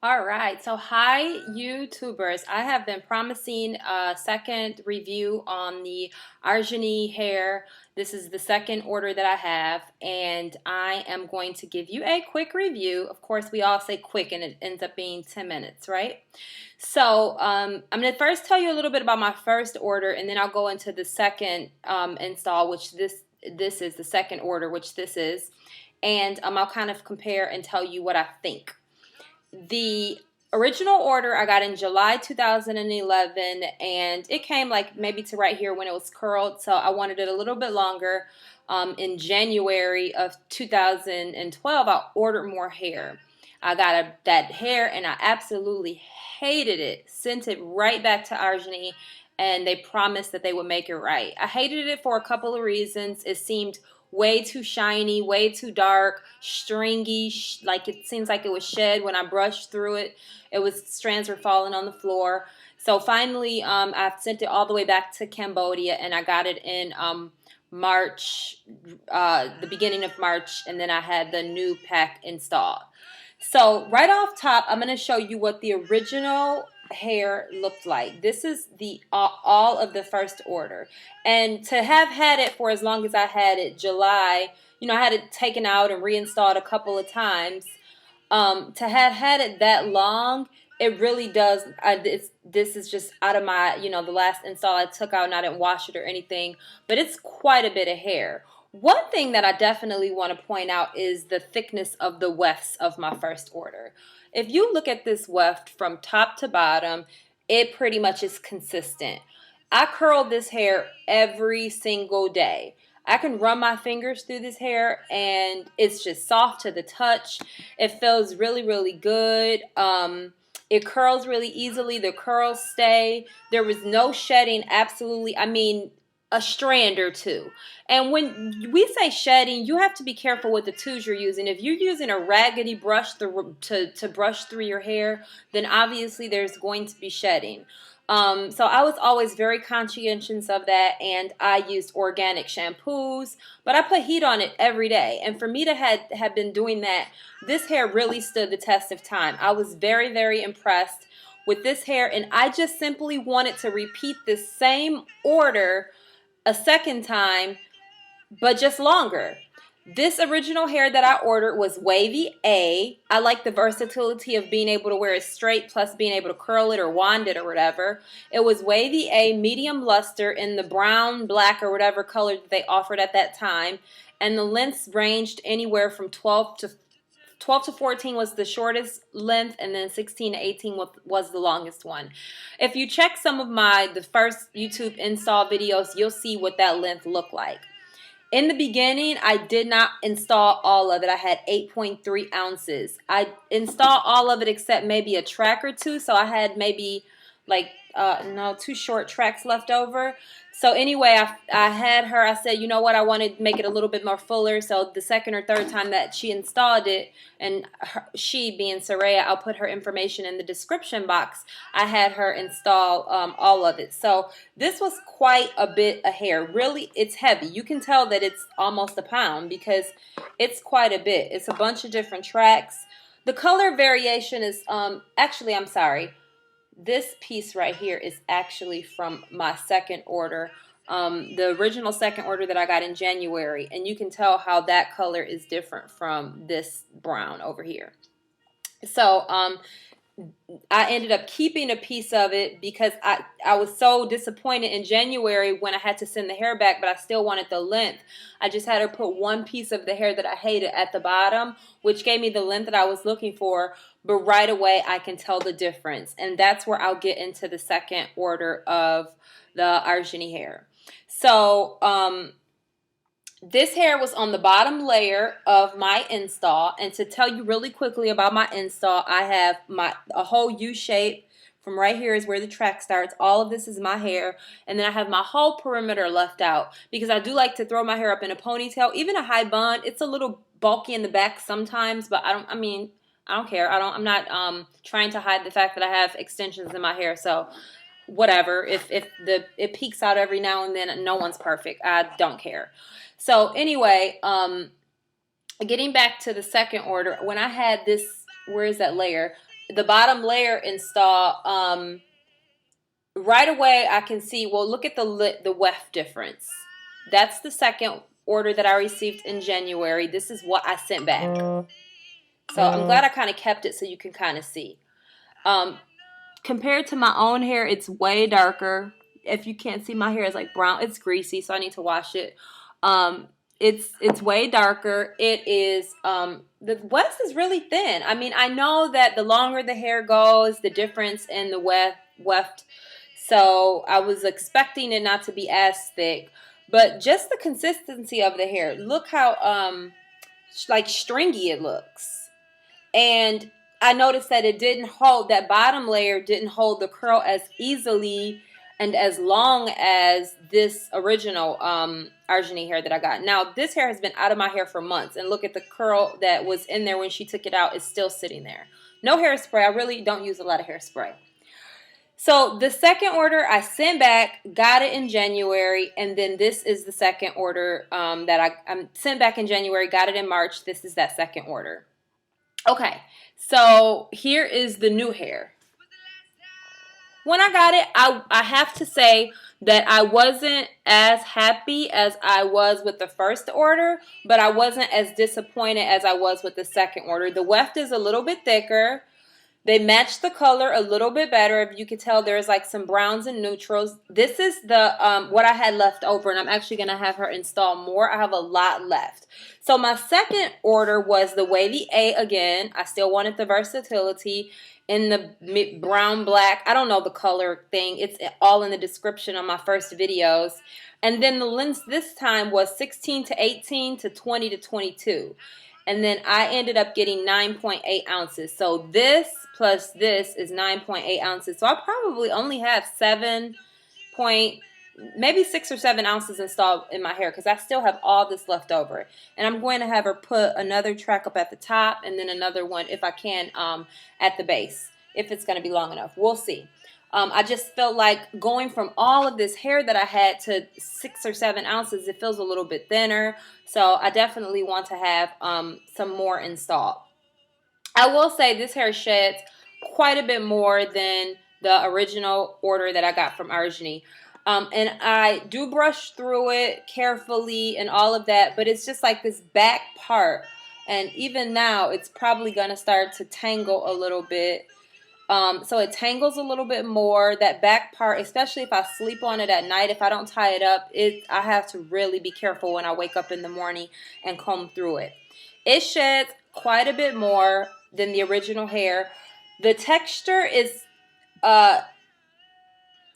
All right, so hi YouTubers. I have been promising a second review on the Arjuni hair. This is the second order that I have, and I am going to give you a quick review. Of course, we all say quick, and it ends up being 10 minutes, right? So I'm going to first tell you a little bit about my first order, and then I'll go into the second install, which this is the second order, which this is, and I'll kind of compare and tell you what I think. The original order I got in July 2011, and it came like maybe to right here when it was curled, so I wanted it a little bit longer. In January of 2012, I ordered more hair. I got that hair and I absolutely hated it. Sent it right back to Arjuni, and they promised that they would make it right. I hated it for a couple of reasons. It seemed way too shiny, way too dark, stringy, like it seems like it was shed when I brushed through it. It was strands were falling on the floor. So finally, I sent it all the way back to Cambodia, and I got it in March, the beginning of March, and then I had the new pack installed. So right off top, I'm going to show you what the original hair looked like. This is the all of the first order, and to have had it for as long as I had it, July, I had it taken out and reinstalled a couple of times. To have had it that long, it really does. This is just out of my, the last install I took out and I didn't wash it or anything, but it's quite a bit of hair. One thing that I definitely want to point out is the thickness of the wefts of my first order. If you look at this weft from top to bottom, it pretty much is consistent. I curl this hair every single day. I can run my fingers through this hair and it's just soft to the touch. It feels really, really good. It curls really easily. The curls stay. There was no shedding, absolutely. I mean, a strand or two. And when we say shedding, you have to be careful with the tools you're using. If you're using a raggedy brush to brush through your hair, then obviously there's going to be shedding. So I was always very conscientious of that, and I used organic shampoos, but I put heat on it every day. And for me to have been doing that, this hair really stood the test of time. I was very, very impressed with this hair, and I just simply wanted to repeat this same order a second time, but just longer. This original hair that I ordered was Wavy A. I like the versatility of being able to wear it straight plus being able to curl it or wand it or whatever. It was Wavy A medium luster in the brown, black, or whatever color that they offered at that time. And the lengths ranged anywhere from 12 to 14 was the shortest length, and then 16 to 18 was the longest one. If you check some of the first YouTube install videos, you'll see what that length looked like. In the beginning, I did not install all of it. I had 8.3 ounces. I installed all of it except maybe a track or two, so I had maybe like two short tracks left over. So anyway, I had her, I said, you know what, I want to make it a little bit more fuller. So the second or third time that she installed it, and she being Saraya, I'll put her information in the description box, I had her install all of it. So this was quite a bit of hair. Really, it's heavy. You can tell that it's almost a pound because it's quite a bit. It's a bunch of different tracks. The color variation is, actually, I'm sorry. This piece right here is actually from my second order, the original second order that I got in January, and you can tell how that color is different from this brown over here. So I ended up keeping a piece of it because I was so disappointed in January when I had to send the hair back, but I still wanted the length. I just had her put one piece of the hair that I hated at the bottom, which gave me the length that I was looking for, but right away I can tell the difference. And that's where I'll get into the second order of the Arjuni hair. So, this hair was on the bottom layer of my install, and to tell you really quickly about my install, I have a whole U shape. From right here is where the track starts. All of this is my hair, and then I have my whole perimeter left out because I do like to throw my hair up in a ponytail, even a high bun. It's a little bulky in the back sometimes, but I don't care. I'm not trying to hide the fact that I have extensions in my hair, so whatever. If it peeks out every now and then, no one's perfect. I don't care. So anyway, getting back to the second order, when I had this, where is that layer? the bottom layer install, right away I can see, well, look at the weft difference. That's the second order that I received in January. This is what I sent back. So I'm glad I kind of kept it so you can kind of see. Compared to my own hair, it's way darker. If you can't see, my hair is like brown. It's greasy, so I need to wash it. It's way darker. It is the weft is really thin. I mean, I know that the longer the hair goes, the difference in the weft. So I was expecting it not to be as thick, but just the consistency of the hair. Look how like stringy it looks. And I noticed that it didn't hold, that bottom layer didn't hold the curl as easily and as long as this original Arjuni hair that I got. Now, this hair has been out of my hair for months, and look at the curl that was in there when she took it out. It's still sitting there. No hairspray. I really don't use a lot of hairspray. So the second order I sent back, got it in January, and then this is the second order that I sent back in January, got it in March. This is that second order. Okay, so here is the new hair. When I got it, I have to say that I wasn't as happy as I was with the first order, but I wasn't as disappointed as I was with the second order. The weft is a little bit thicker. They match the color a little bit better. If you can tell, there's like some browns and neutrals. This is the what I had left over, and I'm actually going to have her install more. I have a lot left. So my second order was the Wavy A again. I still wanted the versatility in the brown, black. I don't know the color thing. It's all in the description on my first videos. And then the length this time was 16 to 18 to 20 to 22. And then I ended up getting 9.8 ounces. So this plus this is 9.8 ounces. So I probably only have maybe 6 or 7 ounces installed in my hair because I still have all this left over. And I'm going to have her put another track up at the top and then another one, if I can, at the base, if it's going to be long enough. We'll see. I just felt like going from all of this hair that I had to 6 or 7 ounces, it feels a little bit thinner. So I definitely want to have some more installed. I will say this hair sheds quite a bit more than the original order that I got from Arjuni. And I do brush through it carefully and all of that, but it's just like this back part. And even now, it's probably going to start to tangle a little bit. So it tangles a little bit more. That back part, especially if I sleep on it at night, if I don't tie it up, I have to really be careful when I wake up in the morning and comb through it. It sheds quite a bit more than the original hair. The texture is not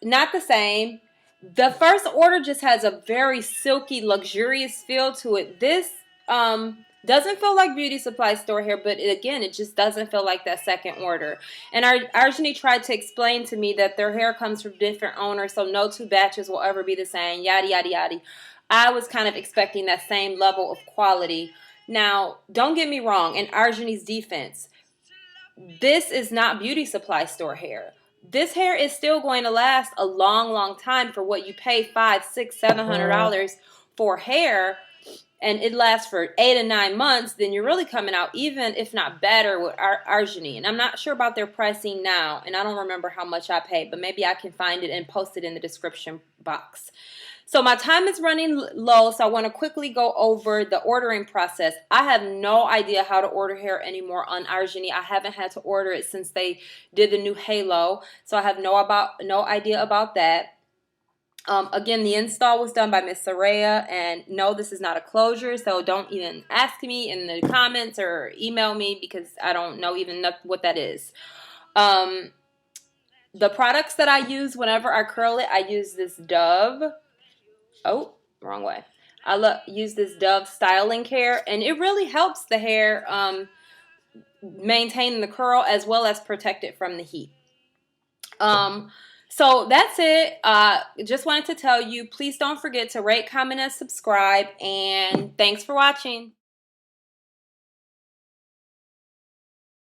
the same. The first order just has a very silky, luxurious feel to it. This doesn't feel like beauty supply store hair, but again, it just doesn't feel like that second order. And Arjuni tried to explain to me that their hair comes from different owners, so no two batches will ever be the same, yada, yada, yada. I was kind of expecting that same level of quality. Now, don't get me wrong, in Arjuni's defense, this is not beauty supply store hair. This hair is still going to last a long, long time for what you pay $500, $600, $700 for hair, and it lasts for 8 to 9 months. Then you're really coming out even, if not better, with Arjuni. And I'm not sure about their pricing now, and I don't remember how much I paid, but maybe I can find it and post it in the description box. So my time is running low, so I want to quickly go over the ordering process. I have no idea how to order hair anymore on Arjuni. I haven't had to order it since they did the new halo, so I have no idea about that. Again, the install was done by Miss Saraya, and no, this is not a closure, so don't even ask me in the comments or email me because I don't know even what that is. The products that I use whenever I curl it, I use this Dove. Oh, wrong way. I use this Dove styling care, and it really helps the hair maintain the curl as well as protect it from the heat. So that's it. Just wanted to tell you, please don't forget to rate, comment, and subscribe, and thanks for watching.